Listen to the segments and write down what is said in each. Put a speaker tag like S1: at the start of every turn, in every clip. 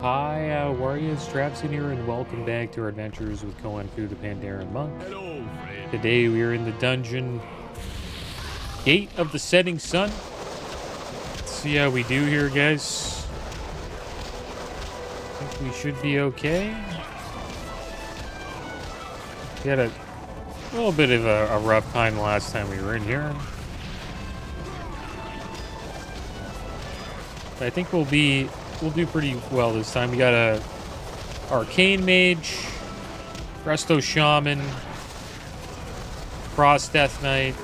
S1: Hi, Warriors, Traviseen here, and welcome back to our adventures with going through the PANDAREN MONK.
S2: Hello, friend.
S1: Today we are in the dungeon Gate of the Setting Sun. Let's see how we do here, guys. I think we should be okay. We had a little bit of a rough time last time we were in here. But I think we'll do pretty well this time. We got a Arcane Mage, Resto Shaman, Frost Death Knight,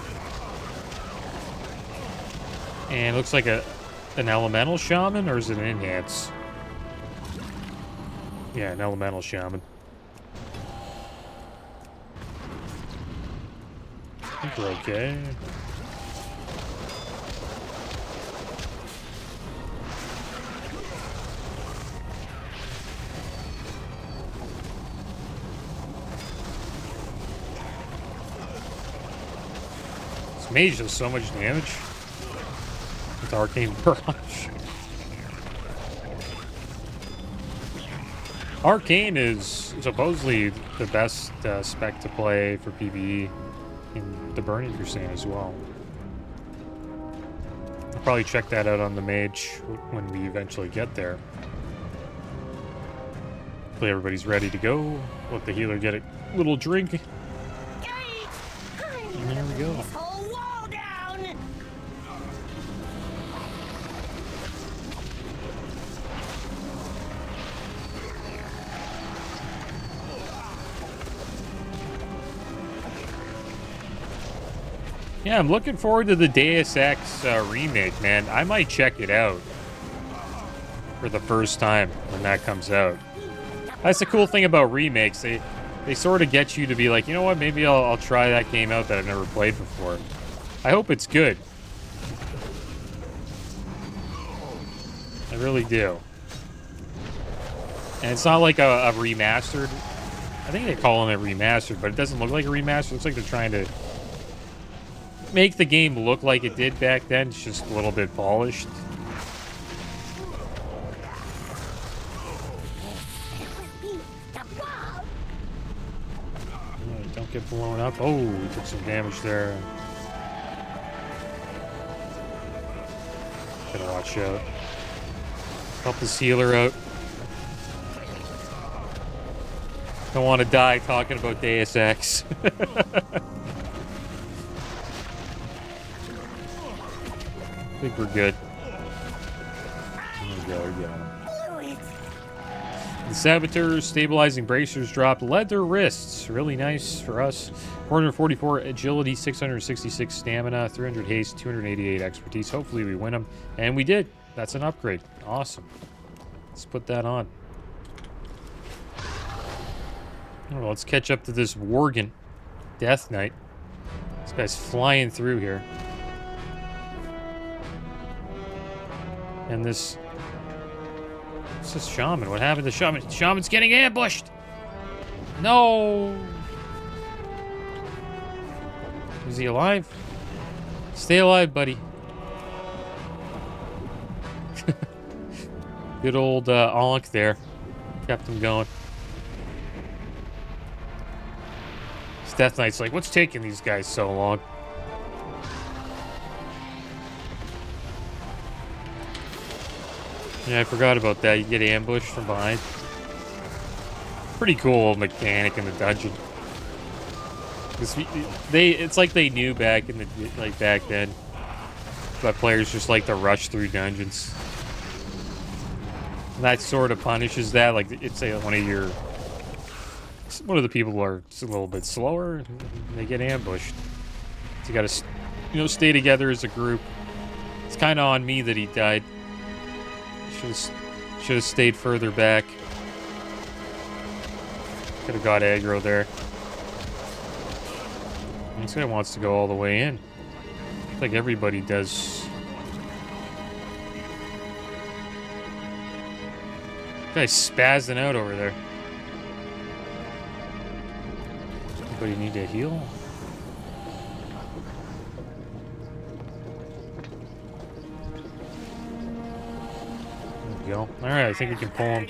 S1: and it looks like an Elemental Shaman, or is it an Enhance? Yeah, an Elemental Shaman. I think we're okay. Mage does so much damage with Arcane Barrage. Arcane is supposedly the best spec to play for PvE in the Burning Crusade as well. I'll probably check that out on the Mage when we eventually get there. Hopefully everybody's ready to go. Let the healer get a little drink. And there we go. Yeah, I'm looking forward to the Deus Ex remake, man. I might check it out for the first time when that comes out. That's the cool thing about remakes. They sort of get you to be like, you know what, maybe I'll try that game out that I've never played before. I hope it's good. I really do. And it's not like a remastered. I think they call it a remastered, but it doesn't look like a remaster. It looks like they're trying to make the game look like it did back then. It's just a little bit polished. Don't get blown up. Oh, we took some damage there. Gotta watch out. Help this healer out. Don't want to die talking about Deus Ex. I think we're good. There we go. The Saboteurs stabilizing bracers dropped leather wrists. Really nice for us. 444 agility, 666 stamina, 300 haste, 288 expertise. Hopefully we win them. And we did. That's an upgrade. Awesome. Let's put that on. Well, let's catch up to this Worgen Death Knight. This guy's flying through here. And this Shaman. What happened to Shaman? Shaman's getting ambushed! No! Is he alive? Stay alive, buddy. Good old Ankh there. Kept him going. This Death Knight's like, what's taking these guys so long? Yeah, I forgot about that. You get ambushed from behind. Pretty cool mechanic in the dungeon. It's like they knew back in the back then, but players just like to rush through dungeons. And that sort of punishes that. Like it's one of the people are a little bit slower, and they get ambushed. So you gotta, stay together as a group. It's kind of on me that he died. Should have stayed further back. Could have got aggro there. This guy wants to go all the way in. Like everybody does. Guy's spazzing out over there. Anybody need to heal? we go. Alright, I think we can pull him.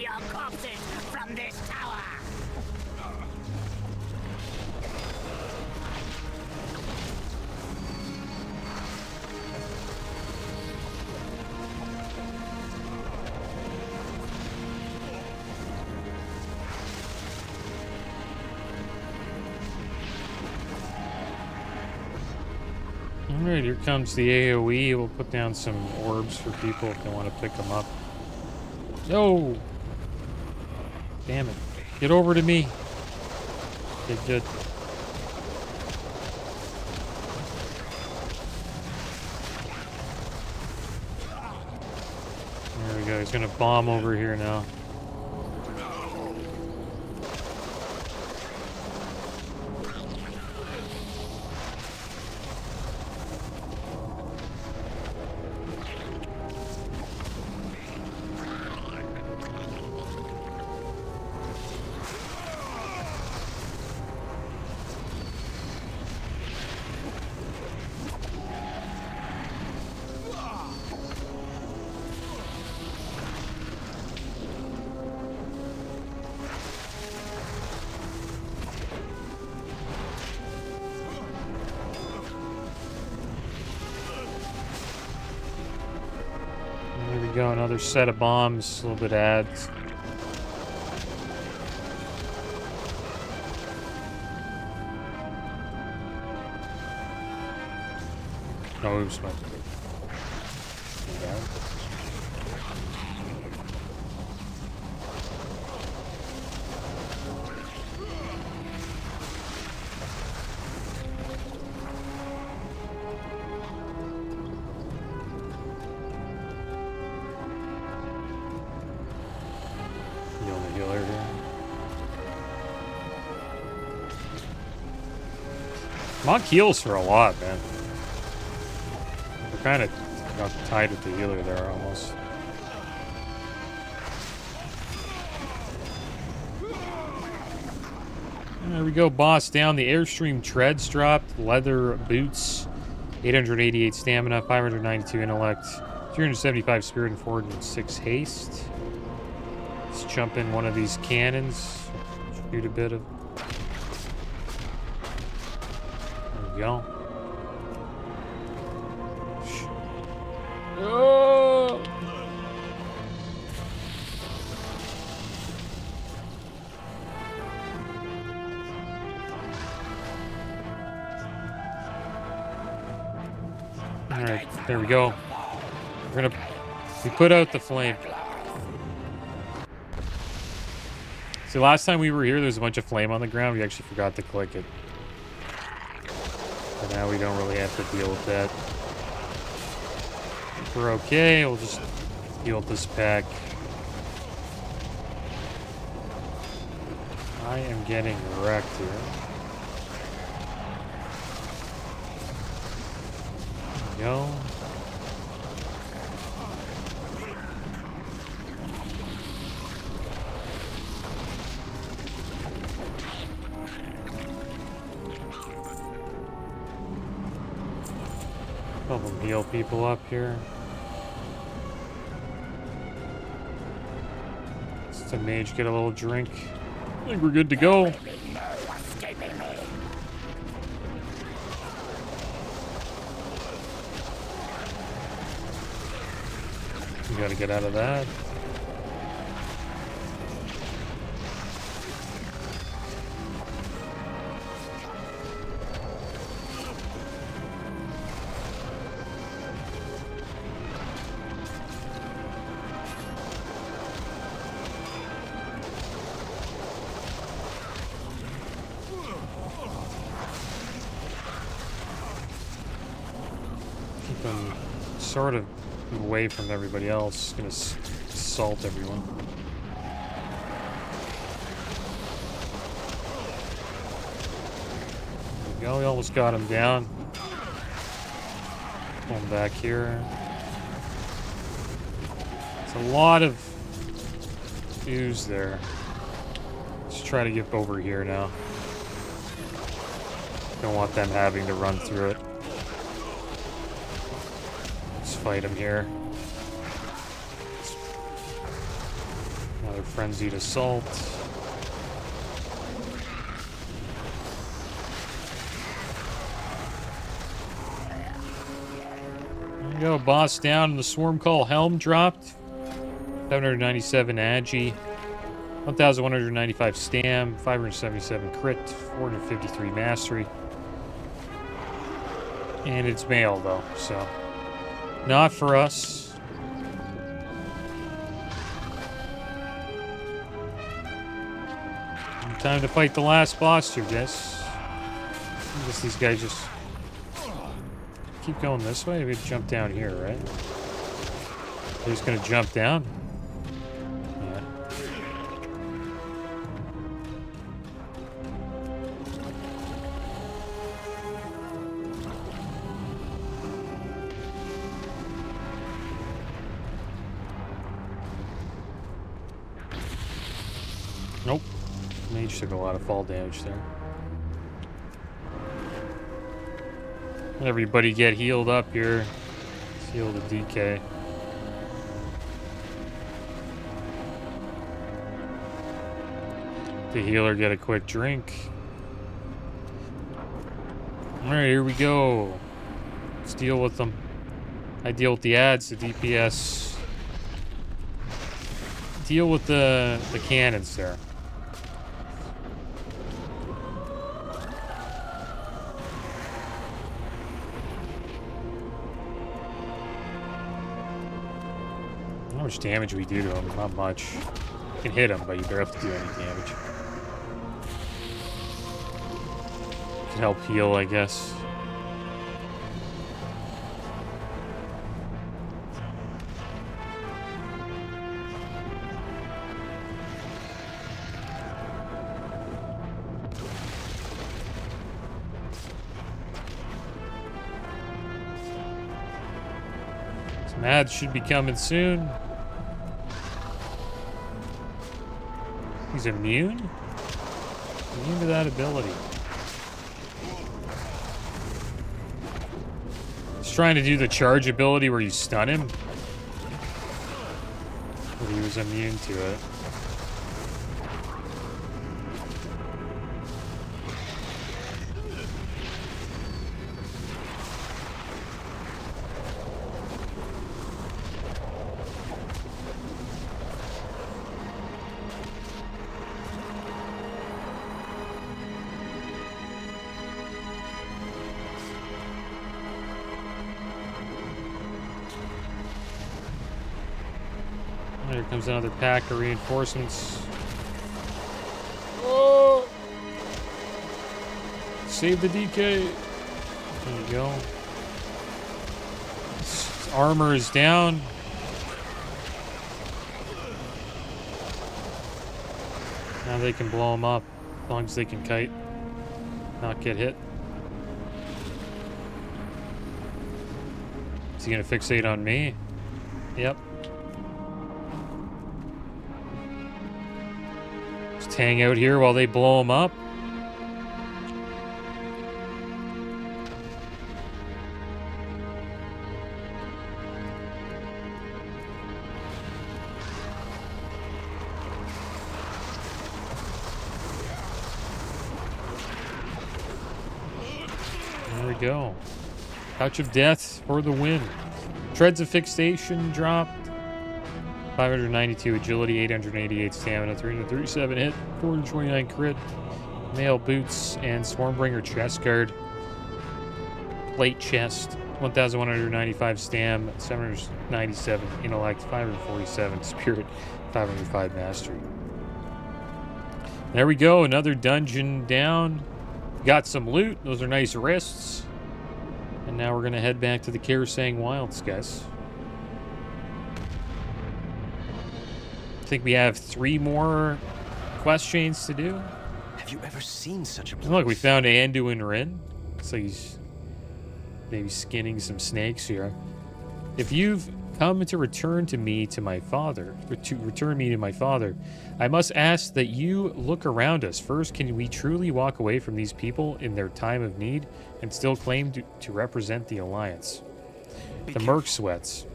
S2: Alright, here comes the AoE. We'll put down some orbs for people if they want to pick them up. No! Damn it. Get over to me. Good. There we go. He's gonna bomb over here now. Go, another set of bombs, a little bit adds. Oh, oops, my Monk heals for a lot, man. We're kind of got tied with the healer there, almost. There we go, boss down. The Airstream Treads dropped. Leather boots. 888 stamina, 592 intellect, 375 spirit, and 406 haste. Let's jump in one of these cannons. Shoot a bit of... Go. Oh! All right, there we go. We put out the flame. See, last time we were here, there was a bunch of flame on the ground. We actually forgot to click it. But now we don't really have to deal with that. If we're okay, we'll just heal this pack. I am getting wrecked here. There we go. Help them heal people up here. Let's the mage get a little drink. I think we're good to go. We gotta get out of that. Sort of away from everybody else. Gonna assault everyone. There we go. We almost got him down. Pull him back here. It's a lot of ooze there. Let's try to get over here now. Don't want them having to run through it. Fight him here.
S1: Another frenzied assault. There you go, boss down, and the Swarm Call Helm dropped. 797 Agi. 1,195 Stam, 577 Crit, 453 Mastery. And it's male, though, so not for us. Time to fight the last boss here, guys. I guess these guys just keep going this way. We jump down here, right? They're just gonna jump down. Yeah. Nope. Mage took a lot of fall damage there. Everybody get healed up here. Let's heal the DK. The healer get a quick drink. Alright, here we go. Let's deal with them. I deal with the ads, the DPS. Deal with the cannons there. How much damage we do to him? Not much. You can hit him, but you barely have to do any damage. Can help heal, I guess. Some ads should be coming soon. He's immune? Immune to that ability. He's trying to do the charge ability where you stun him. But he was immune to it. There comes another pack of reinforcements. Oh! Save the DK. There you go. His armor is down. Now they can blow him up as long as they can kite, not get hit. Is he gonna fixate on me? Yep. Hang out here while they blow him up. There we go. Couch of Death for the win. Treads of Fixation dropped. 592 agility, 888 stamina, 337 hit, 429 crit, mail boots, and Swarmbringer chest guard. Plate chest, 1,195 stam, 797 intellect, 547 spirit, 505 mastery. There we go, another dungeon down. Got some loot, those are nice wrists. And now we're gonna head back to the Karasang Wilds, guys. I think we have 3 more quest chains to do.
S3: Have you ever seen such a place?
S1: Look, we found Anduin Rin. Looks like he's maybe skinning some snakes here. If you've come to return me to my father, I must ask that you look around us. First, can we truly walk away from these people in their time of need and still claim to represent the Alliance? The Merc Sweats.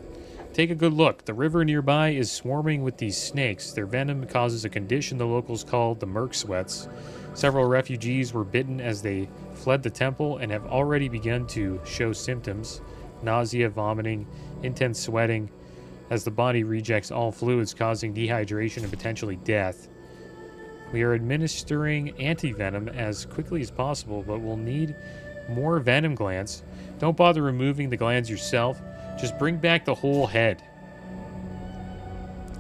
S1: Take a good look. The river nearby is swarming with these snakes. Their venom causes a condition the locals call the merc sweats. Several refugees were bitten as they fled the temple and have already begun to show symptoms: nausea, vomiting, intense sweating, as the body rejects all fluids, causing dehydration and potentially death. We are administering anti-venom as quickly as possible, but we'll need more venom glands. Don't bother removing the glands yourself. Just bring back the whole head.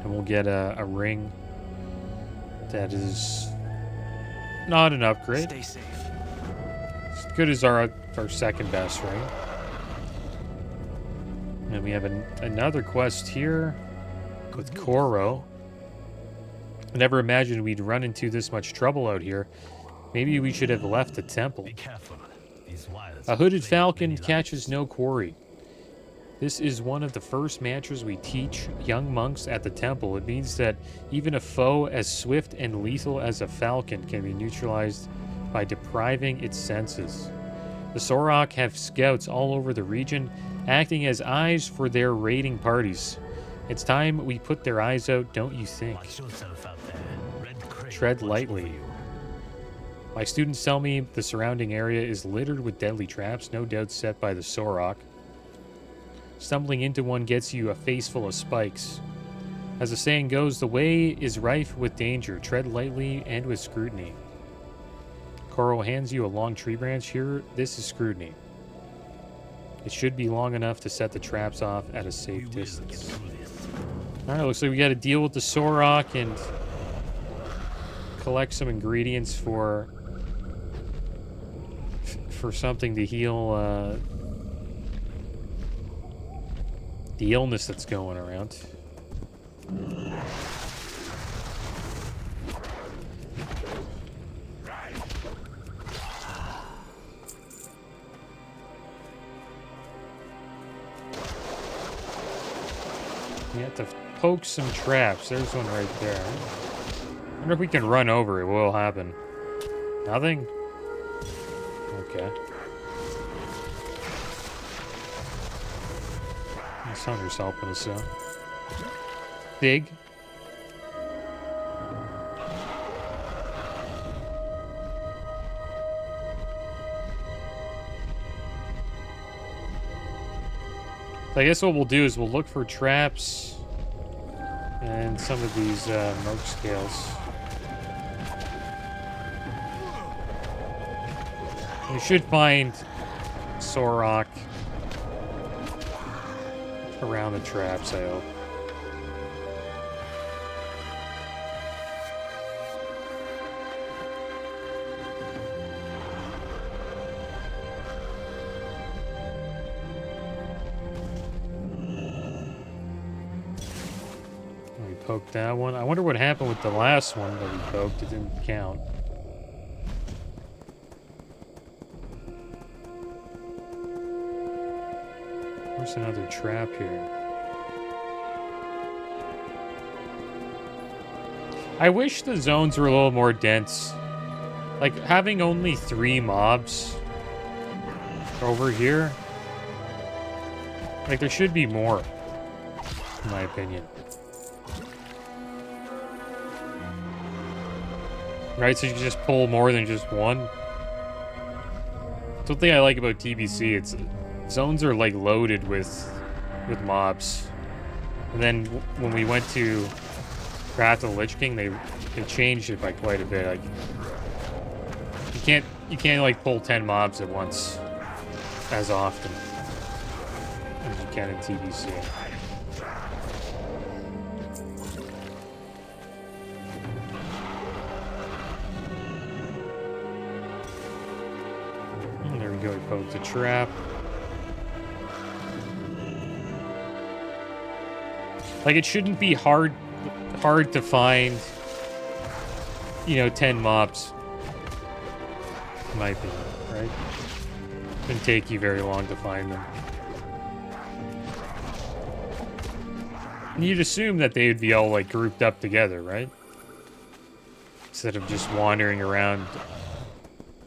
S1: And we'll get a ring that is not an upgrade.
S3: Stay safe.
S1: As good as our second best ring. And we have another quest here with Koro. I never imagined we'd run into this much trouble out here. Maybe we should have left the temple.
S4: Be careful. These wires
S1: A hooded
S4: play
S1: falcon
S4: many
S1: catches
S4: lives.
S1: no quarry. This is one of the first mantras we teach young monks at the temple. It means that even a foe as swift and lethal as a falcon can be neutralized by depriving its senses. The Sorok have scouts all over the region, acting as eyes for their raiding parties. It's time we put their eyes out, don't you think?
S4: Watch yourself out there. Red Crane
S1: Tread
S4: watch
S1: lightly.
S4: over you.
S1: My students tell me the surrounding area is littered with deadly traps, no doubt set by the Sorok. Stumbling into one gets you a face full of spikes. As the saying goes, the way is rife with danger. Tread lightly and with scrutiny. Koro hands you a long tree branch. Here, this is scrutiny. It should be long enough to set the traps off at a
S4: We
S1: safe
S4: will
S1: distance.
S4: get through this.
S1: Alright, looks like we gotta deal with the Sorok and collect some ingredients for something to heal the illness that's going around. We have to poke some traps. There's one right there. I wonder if we can run over it. What will happen? Nothing? Okay. This hunter's helping us out. Dig. So I guess what we'll do is we'll look for traps and some of these merc scales. We should find Sorok around the traps, I hope. We poked that one. I wonder what happened with the last one that we poked. It didn't count. There's another trap here. I wish the zones were a little more dense. Like, having only 3 mobs over here. Like, there should be more, in my opinion. Right, so you can just pull more than just one. That's one thing I like about TBC. It's zones are like loaded with mobs. And then when we went to Wrath of the Lich King, they changed it by quite a bit. Like you can't like pull 10 mobs at once as often as you can in TBC. And there we go, we poked a trap. Like, it shouldn't be hard to find, 10 mobs. In my opinion, right? It shouldn't take you very long to find them. And you'd assume that they would be all, like, grouped up together, right? Instead of just wandering around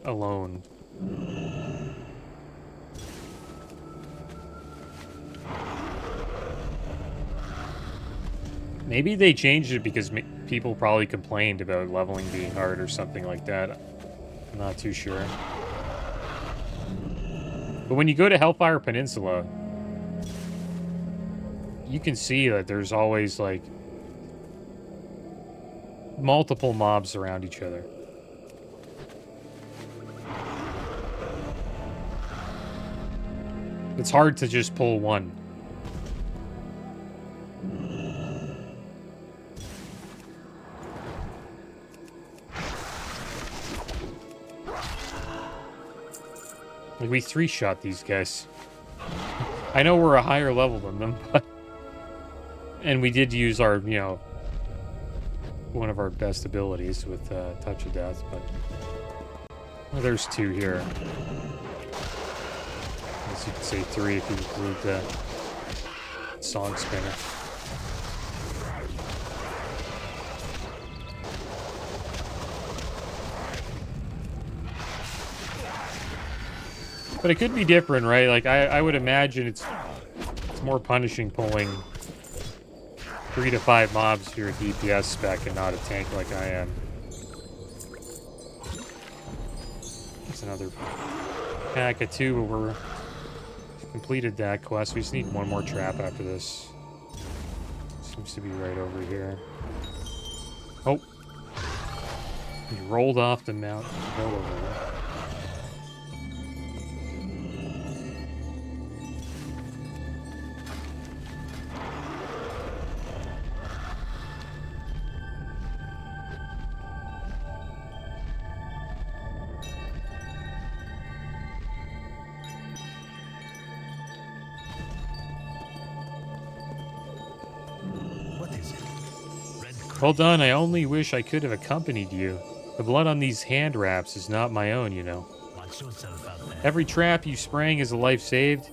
S1: alone. Maybe they changed it because people probably complained about leveling being hard or something like that. I'm not too sure. But when you go to Hellfire Peninsula, you can see that there's always, like, multiple mobs around each other. It's hard to just pull one. Like, we three-shot these guys. I know we're a higher level than them, but... And we did use our, you know, one of our best abilities with Touch of Death, but... Well, there's two here. I guess you could say three if you include the Song Spinner. But it could be different, right? Like, I would imagine it's more punishing pulling 3 to 5 mobs if you're a DPS spec and not a tank like I am. That's another pack of 2, but we're completed that quest. We just need one more trap after this. Seems to be right over here. Oh. He rolled off the mountain hill over there. Well done, I only wish I could have accompanied you. The blood on these hand wraps is not my own, you know.
S4: Watch yourself out there.
S1: Every trap you sprang is a life saved.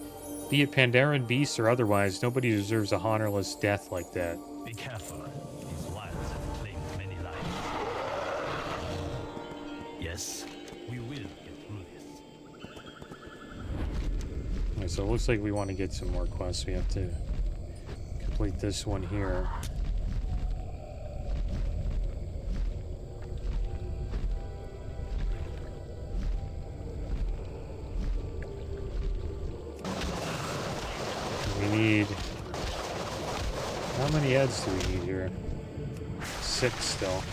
S1: Be it Pandaren beasts or otherwise, nobody deserves a honorless death like that.
S4: Be careful. These wilds have claimed many lives. Yes, we will get through this.
S1: Okay, so it looks like we want to get some more quests. We have to complete this one here. Need... How many heads do we need here? 6 still.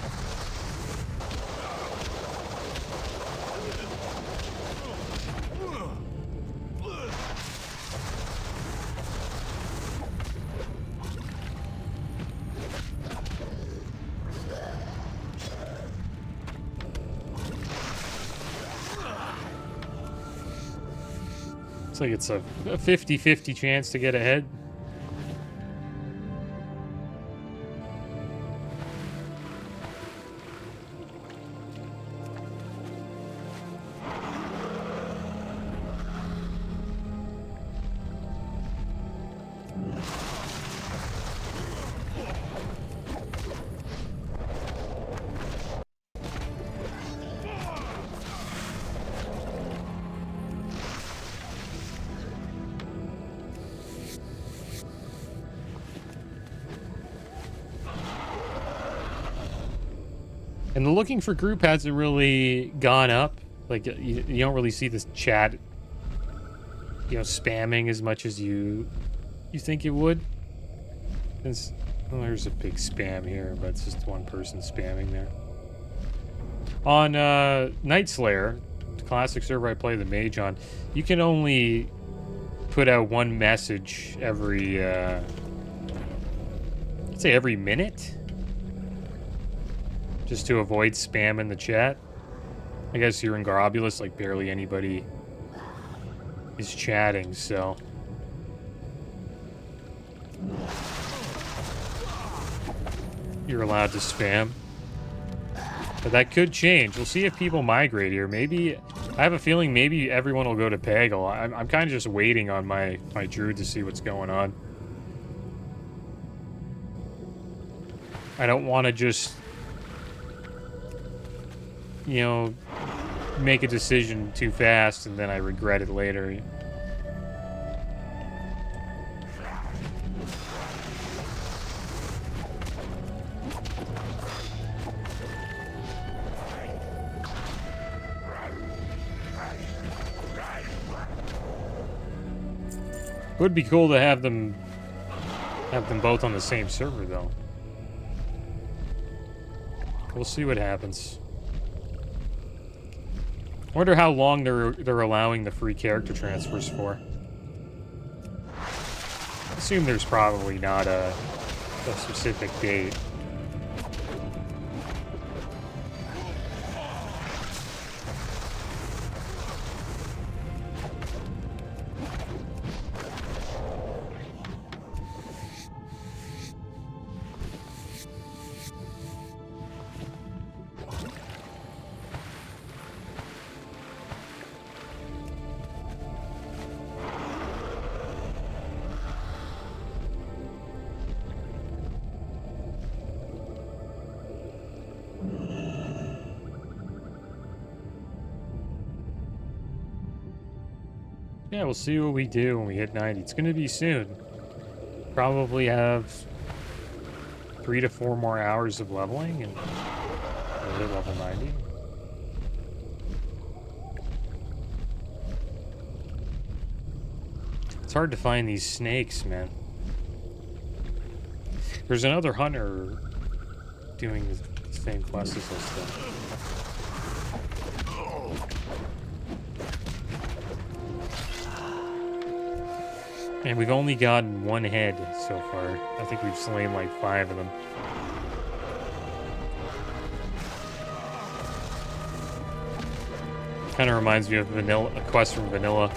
S1: Looks like it's a 50-50 chance to get ahead. And the looking for group hasn't really gone up. Like, you don't really see this chat, you know, spamming as much as you think it would. Since, well, there's a big spam here, but it's just one person spamming there. On Night Slayer, the classic server I play the mage on, you can only put out one message every, I'd say every minute? Just to avoid spam in the chat. I guess you're in Grobbulus, like barely anybody is chatting, so. You're allowed to spam. But that could change. We'll see if people migrate here. Maybe, I have a feeling maybe everyone will go to Pagel. I'm kind of just waiting on my druid to see what's going on. I don't want to just, you know, make a decision too fast and then I regret it later. Would be cool to have them both on the same server, though. We'll see what happens. Wonder how long they're allowing the free character transfers for. Assume there's probably not a specific date. Yeah, we'll see what we do when we hit 90. It's going to be soon. Probably have 3 to 4 more hours of leveling and we'll hit level 90. It's hard to find these snakes, man. There's another hunter doing the same quest as us, though. And we've only gotten 1 head so far. I think we've slain like 5 of them. Kind of reminds me of a quest from Vanilla.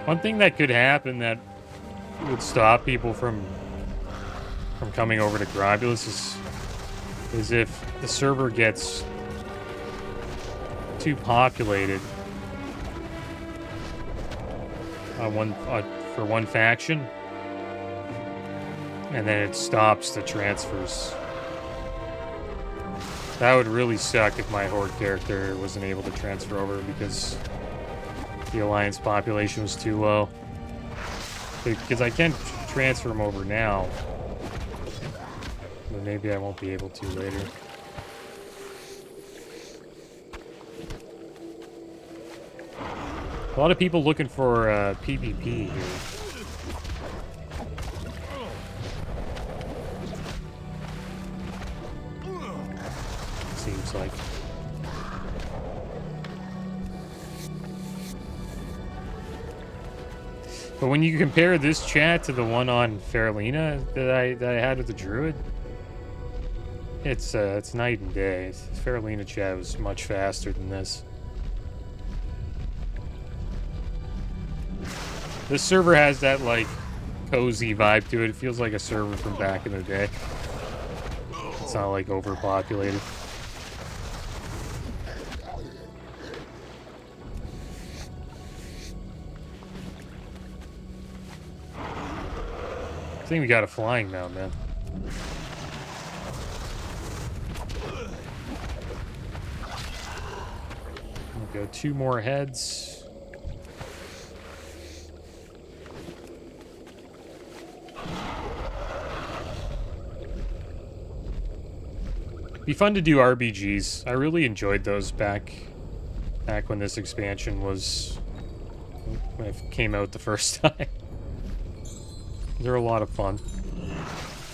S1: One thing that could happen that would stop people from coming over to Grobbulus is if the server gets too populated for one faction, and then it stops the transfers. That would really suck if my Horde character wasn't able to transfer over because the Alliance population was too low. Because I can transfer them over now, but maybe I won't be able to later. A lot of people looking for PvP here. Seems like. But when you compare this chat to the one on Faralina that I had with the Druid, it's night and day. Faralina chat was much faster than this. This server has that like cozy vibe to it. It feels like a server from back in the day. It's not like overpopulated. I think we got a flying now, man. We'll go 2 more heads. Be fun to do RBGs. I really enjoyed those back when this expansion was when it came out the first time. They're a lot of fun.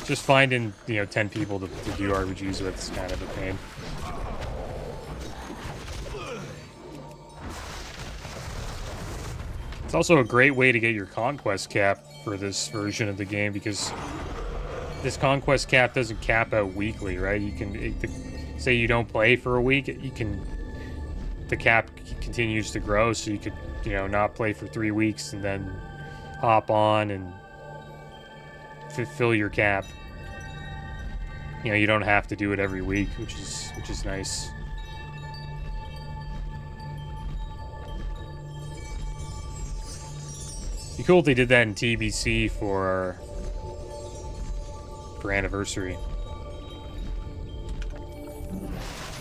S1: Just finding, 10 people to do RPGs with is kind of a pain. It's also a great way to get your conquest cap for this version of the game because this conquest cap doesn't cap out weekly, right? You can, say you don't play for a week, the cap continues to grow, so you could, not play for 3 weeks and then hop on and fill your cap. You don't have to do it every week, which is nice. Be cool if they did that in TBC for anniversary.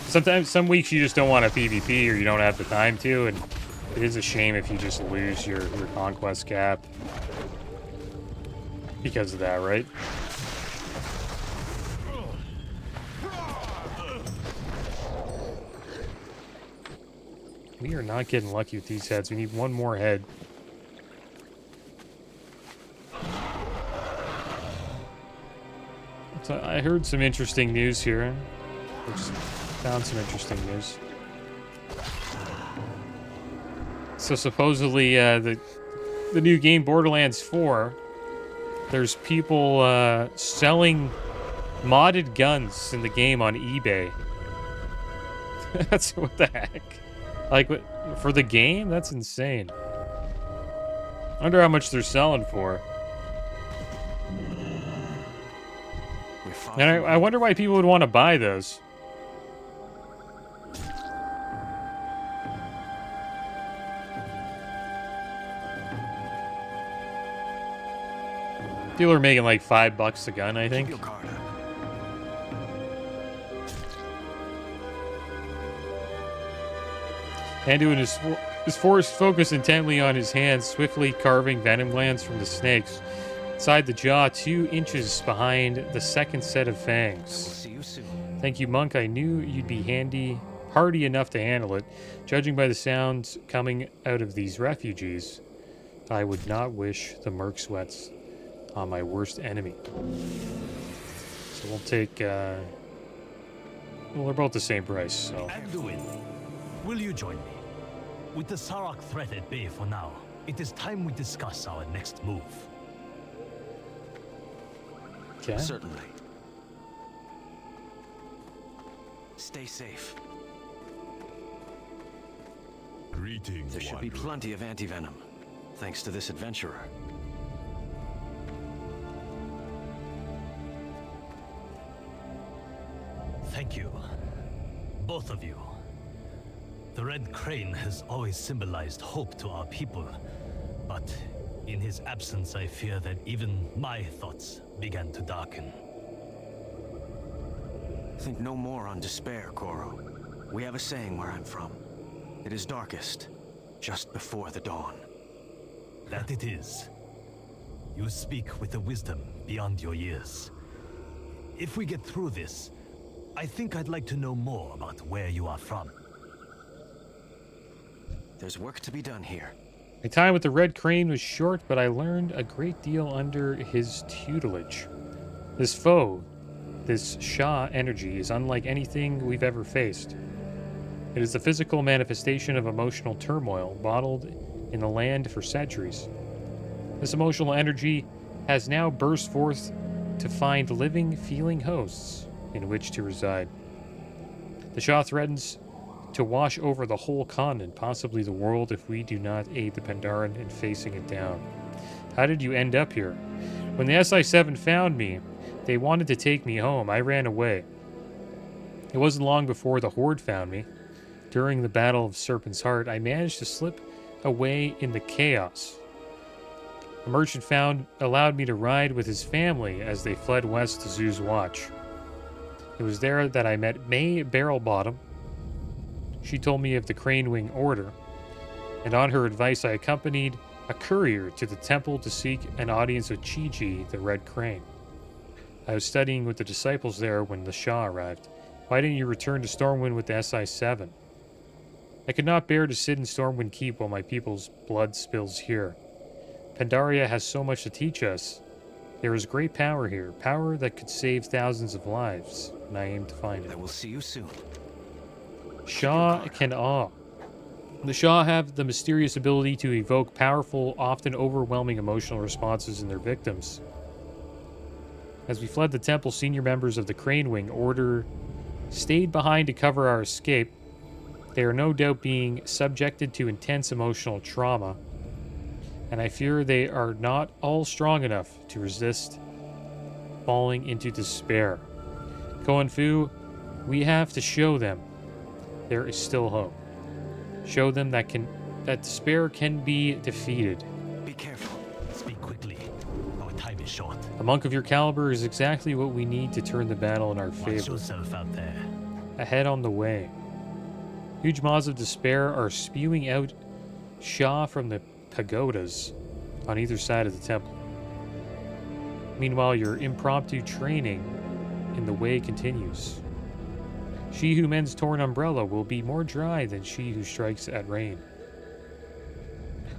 S1: Sometimes, some weeks you just don't want a PvP or you don't have the time to, and it is a shame if you just lose your conquest cap because of that, right? We are not getting lucky with these heads. We need one more head. So I heard some interesting news here. I just found some interesting news. So supposedly, the new game Borderlands 4, there's people selling modded guns in the game on eBay. That's what the heck? Like, for the game? That's insane. I wonder how much they're selling for. And I wonder why people would want to buy those. People are making like $5 a gun, I think. Anduin is forced focus intently on his hands, swiftly carving venom glands from the snakes inside the jaw 2 inches behind the second set of fangs.
S3: See you soon.
S1: Thank you, Monk. I knew you'd be hardy enough to handle it. Judging by the sounds coming out of these refugees, I would not wish the merc sweats on my worst enemy. So we'll take, well, they're both the same price, so.
S4: Anduin, will you join me? With the Sarok threat at bay for now, it is time we discuss our next move.
S1: Okay.
S3: Certainly. Stay safe.
S4: Greetings,
S3: There should be plenty of anti-venom, thanks to this adventurer.
S4: Thank you, both of you. The Red Crane has always symbolized hope to our people, but in his absence, I fear that even my thoughts began to darken.
S3: Think no more on despair, Koro. We have a saying where I'm from. It is darkest, just before the dawn.
S4: That it is. You speak with a wisdom beyond your years. If we get through this, I think I'd like to know more about where you are from.
S3: There's work to be done here.
S1: My time with the Red Crane was short, but I learned a great deal under his tutelage. This foe, this Shah energy, is unlike anything we've ever faced. It is the physical manifestation of emotional turmoil bottled in the land for centuries. This emotional energy has now burst forth to find living, feeling hosts in which to reside. The Shah threatens to wash over the whole continent, possibly the world, if we do not aid the Pandaren in facing it down. How did you end up here? When the SI-7 found me, they wanted to take me home. I ran away. It wasn't long before the Horde found me. During the Battle of Serpent's Heart, I managed to slip away in the chaos. A merchant allowed me to ride with his family as they fled west to Zoo's Watch. It was there that I met May Barrelbottom. She told me of the Crane Wing Order, and on her advice I accompanied a courier to the temple to seek an audience with Chi-Chi, the Red Crane. I was studying with the disciples there when the Shah arrived. Why didn't you return to Stormwind with the SI-7? I could not bear to sit in Stormwind Keep while my people's blood spills here. Pandaria has so much to teach us. There is great power here, power that could save thousands of lives, and I aim to find it.
S3: I will see you soon.
S1: Shah can awe. The Shah have the mysterious ability to evoke powerful, often overwhelming emotional responses in their victims. As we fled the temple, senior members of the Crane Wing Order stayed behind to cover our escape. They are no doubt being subjected to intense emotional trauma, and I fear they are not all strong enough to resist falling into despair. Koan Fu, we have to show them there is still hope. Show them that despair can be defeated.
S3: Be careful.
S2: A monk of your caliber is exactly what we need to turn the battle in our
S4: Watch
S2: favor.
S4: yourself out there.
S2: Ahead on the way. Huge maws of despair are spewing out Sha from the pagodas on either side of the temple. Meanwhile, your impromptu training in the way continues. She who mends torn umbrella will be more dry than she who strikes at rain.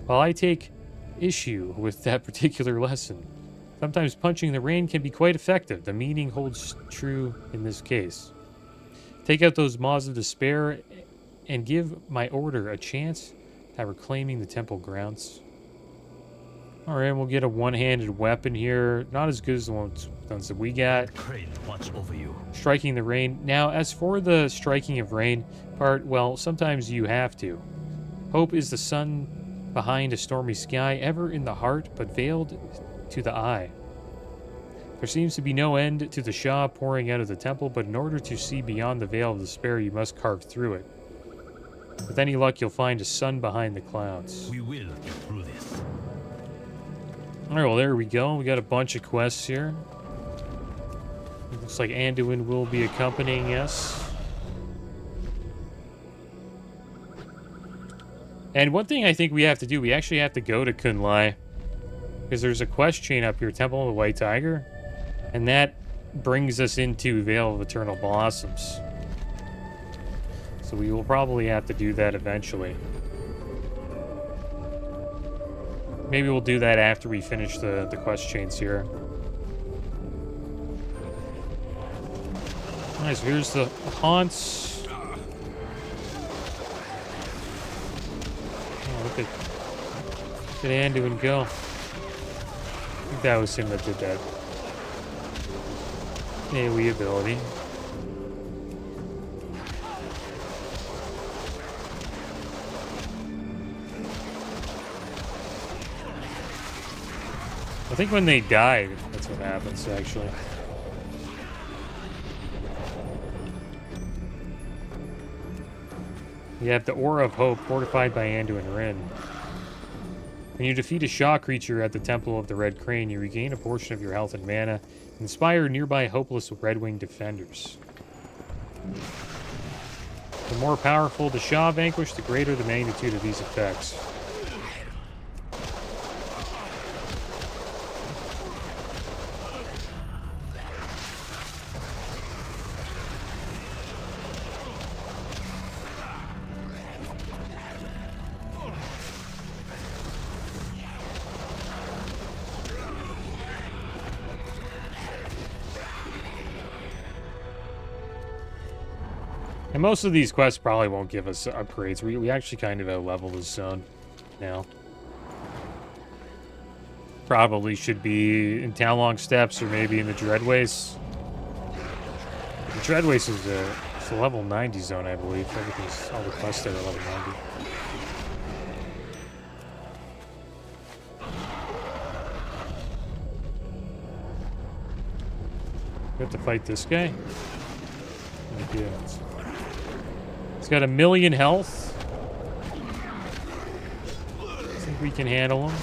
S2: While I take issue with that particular lesson, sometimes punching the rain can be quite effective. The meaning holds true in this case. Take out those maws of despair and give my order a chance at reclaiming the temple grounds. Alright, we'll get a one-handed weapon here. Not as good as the ones that we got.
S4: Crane, watch over you.
S2: Striking the rain. Now, as for the striking of rain part, well, sometimes you have to. Hope is the sun behind a stormy sky, ever in the heart, but veiled to the eye. There seems to be no end to the Shah pouring out of the temple, but in order to see beyond the veil of despair, you must carve through it. With any luck, you'll find a sun behind the clouds.
S4: We will get through this.
S2: Alright, well, there we go. We got a bunch of quests here. Looks like Anduin will be accompanying us. And one thing I think we have to do, we actually have to go to Kunlai. Because there's a quest chain up here, Temple of the White Tiger. And that brings us into Vale of Eternal Blossoms. So we will probably have to do that eventually. Maybe we'll do that after we finish the quest chains here. Alright, so here's the haunts. Oh, look at Anduin go. I think that was him that did that. AoE ability. I think when they died, that's what happens, actually. You have the Aura of Hope, fortified by Anduin Rin. When you defeat a Shaw creature at the Temple of the Red Crane, you regain a portion of your health and mana, and inspire nearby hopeless Red-Winged defenders. The more powerful the Shaw vanquished, the greater the magnitude of these effects. And most of these quests probably won't give us upgrades. We actually kind of out-level this zone now. Probably should be in Talong Steps or maybe in the Dreadways. The Dreadways is it's a level 90 zone, I believe. Everything's, all the quests there are level 90. We have to fight this guy? Yeah. He's got 1,000,000 health. I think we can handle him.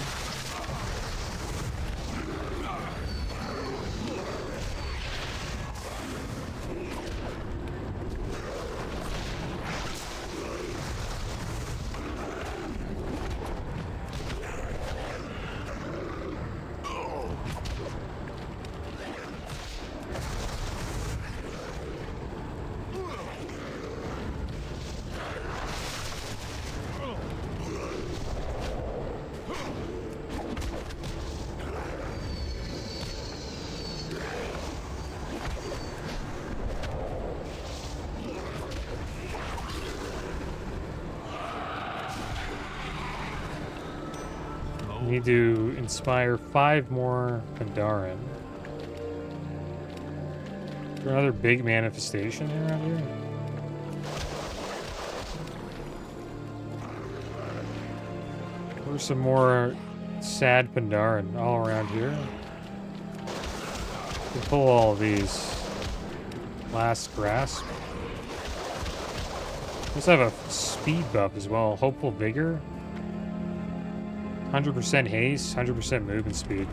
S2: We need to inspire 5 more Pandaren. Is there another big manifestation around here? There's some more sad Pandaren all around here. We'll pull all of these. Last Grasp. Let's have a speed buff as well. Hopeful Vigor. 100% haste, 100% movement speed.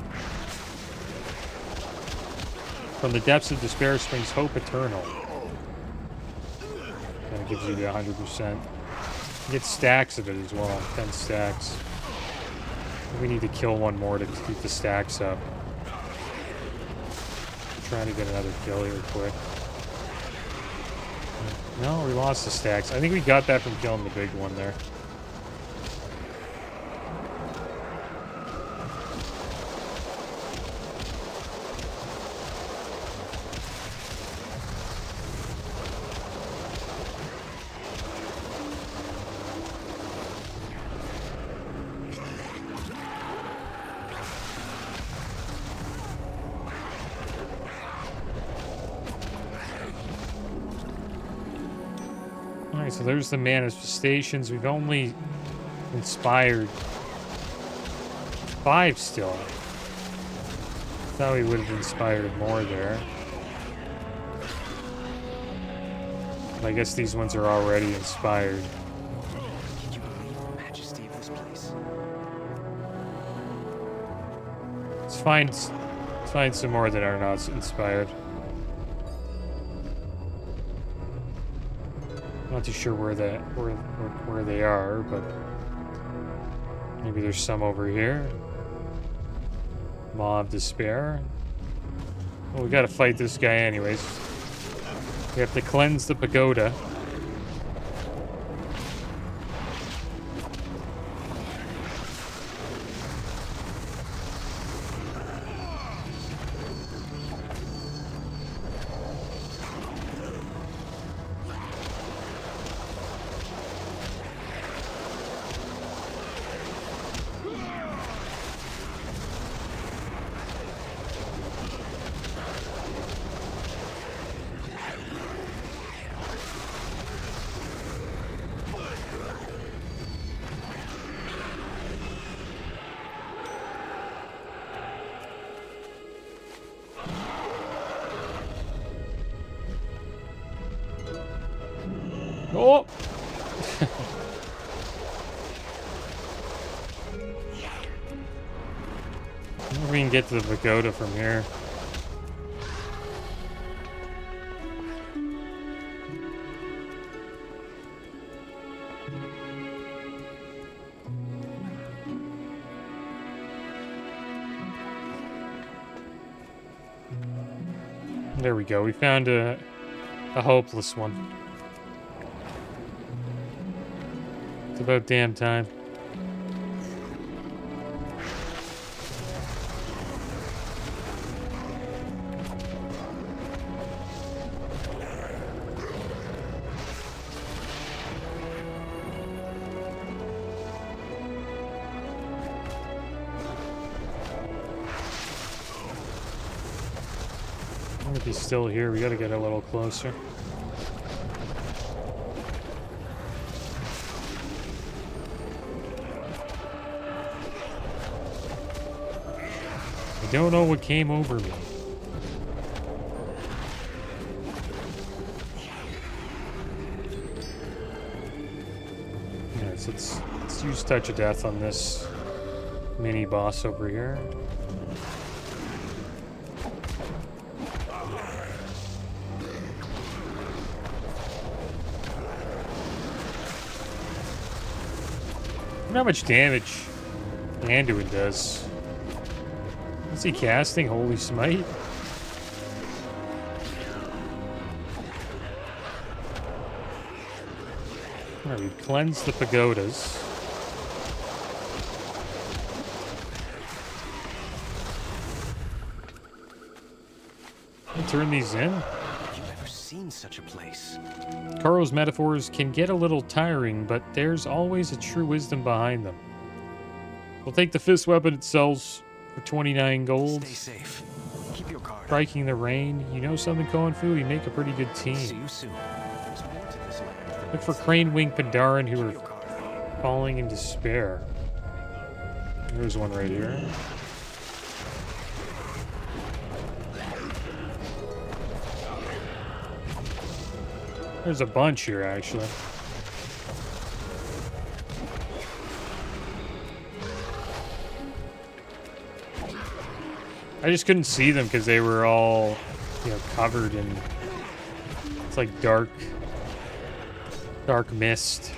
S1: From the depths of despair springs hope eternal. That gives you the 100%. You get stacks of it as well. 10 stacks. We need to kill one more to keep the stacks up. I'm trying to get another kill here quick. No, we lost the stacks. I think we got that from killing the big one there. Alright, so there's the manifestations. We've only inspired 5 still. Thought we would have inspired more there. But I guess these ones are already inspired.
S3: Can you believe the majesty of this place?
S1: Let's find some more that are not inspired. Not too sure where they are, but maybe there's some over here. Maw of Despair. Well, we gotta fight this guy anyways. We have to cleanse the pagoda. Oh! I wonder if we can get to the pagoda from here. There we go. We found a hopeless one. It's about damn time. If he's still here, we gotta get a little closer. I don't know what came over me. Yeah, so let's use Touch of Death on this mini boss over here. I wonder how much damage Anduin does. Is he casting Holy Smite? Alright, we've cleansed the pagodas. We'll turn these in.
S3: You've never seen such a place.
S1: Karo's metaphors can get a little tiring, but there's always a true wisdom behind them. We'll take the fist weapon it sells for 29 gold.
S3: Stay safe. Keep your guard.
S1: Striking the rain. You know something, Koenfu? We make a pretty good
S3: See
S1: team.
S3: you soon. There's more to this land than
S1: Look for
S3: this.
S1: Crane Wing Pandaren who
S3: Keep
S1: are
S3: your guard.
S1: falling in despair. There's one right here. There's a bunch here, actually. I just couldn't see them because they were all you know, covered in, it's like dark mist.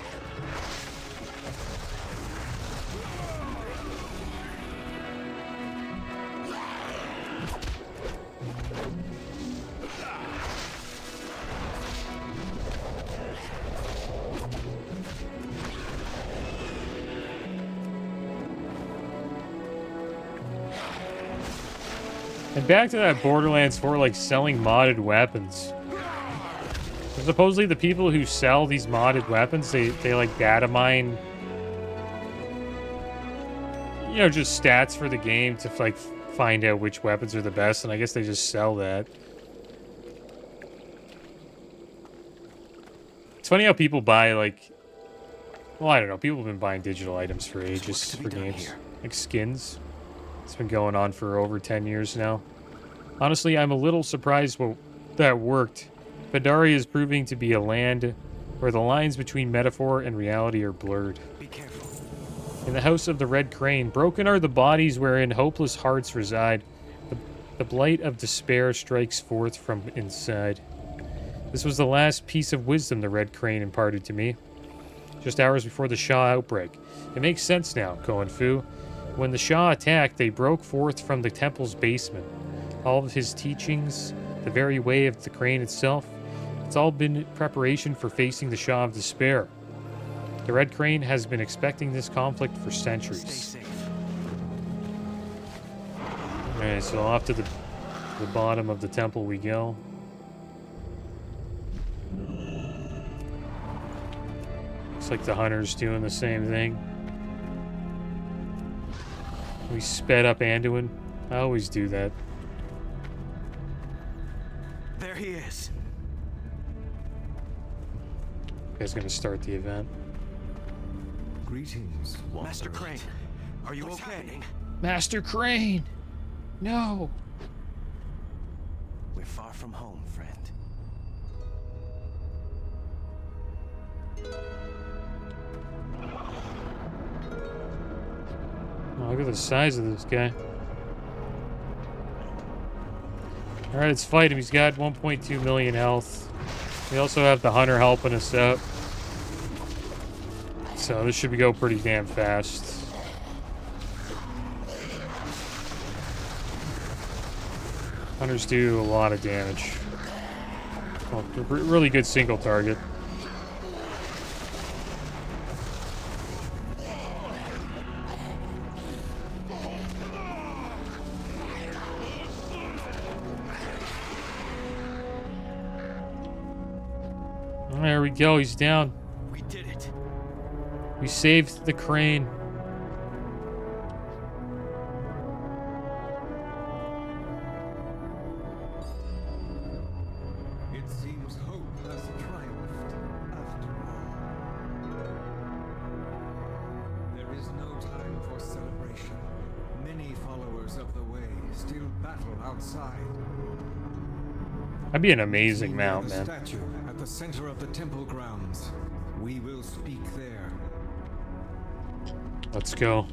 S1: And back to that Borderlands 4, like, selling modded weapons. So supposedly the people who sell these modded weapons, they like data mine, you know, just stats for the game to, like, find out which weapons are the best, and I guess they just sell that. It's funny how people buy, like, well, I don't know, people have been buying digital items for ages for games. Like skins. It's been going on for over 10 years now. Honestly, I'm a little surprised that worked. Pandaria is proving to be a land where the lines between metaphor and reality are blurred.
S3: Be careful.
S1: In the house of the Red Crane, broken are the bodies wherein hopeless hearts reside. The blight of despair strikes forth from inside. This was the last piece of wisdom the Red Crane imparted to me, just hours before the Shah outbreak. It makes sense now, Koan Fu. When the Shah attacked, they broke forth from the temple's basement. All of his teachings, the very way of the crane itself, it's all been preparation for facing the Shah of Despair. The Red Crane has been expecting this conflict for centuries.
S3: Stay safe.
S1: Alright, so off to the bottom of the temple we go. Looks like the hunter's doing the same thing. We sped up Anduin. I always do that.
S3: There he is.
S1: Guy's gonna start the event.
S5: Greetings,
S3: Master
S5: Wanderer.
S3: Crane, are you okay?
S1: Master Crane! No!
S3: We're far from home, friend.
S1: Oh, look at the size of this guy. Alright, let's fight him. He's got 1.2 million health. We also have the hunter helping us out. So this should go pretty damn fast. Hunters do a lot of damage. Well, really good single target. There we go, he's down.
S3: We did it.
S1: We saved the crane.
S5: It seems hope has triumphed after all. There is no time for celebration. Many followers of the way still battle outside.
S1: That'd be an amazing
S5: We
S1: mount,
S5: have a
S1: man.
S5: statue at the center of the temple grounds. We will speak there.
S1: Let's go.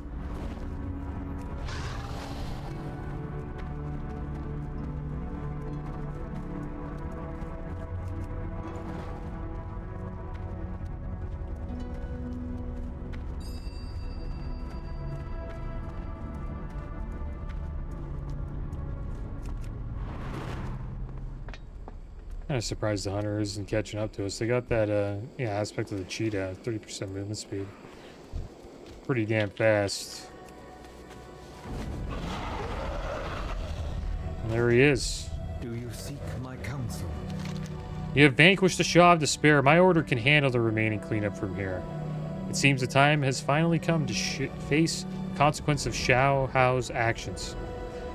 S1: Kind of surprised the hunter isn't catching up to us. They got that yeah, aspect of the cheetah, 30% movement speed. Pretty damn fast. And there he is.
S5: Do you seek my counsel?
S1: You have vanquished the Shah of Despair. My order can handle the remaining cleanup from here. It seems the time has finally come to face the consequence of Shao Hao's actions.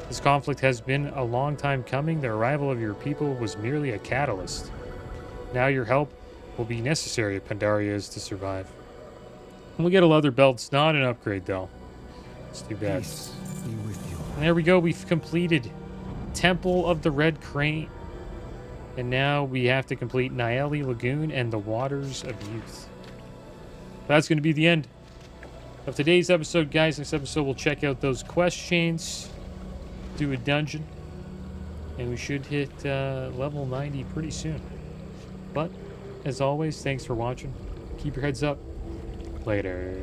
S1: This conflict has been a long time coming. The arrival of your people was merely a catalyst. Now your help will be necessary if Pandaria is to survive. And we'll get a leather belt. It's not an upgrade, though. It's too bad.
S5: Peace be with you.
S1: And there we go. We've completed Temple of the Red Crane. And now we have to complete Naeli Lagoon and the Waters of Youth. That's going to be the end of today's episode, guys. Next episode, we'll check out those quest chains, do a dungeon,
S2: and we should hit level 90 pretty soon. But, as always, thanks for watching. Keep your heads up. Later.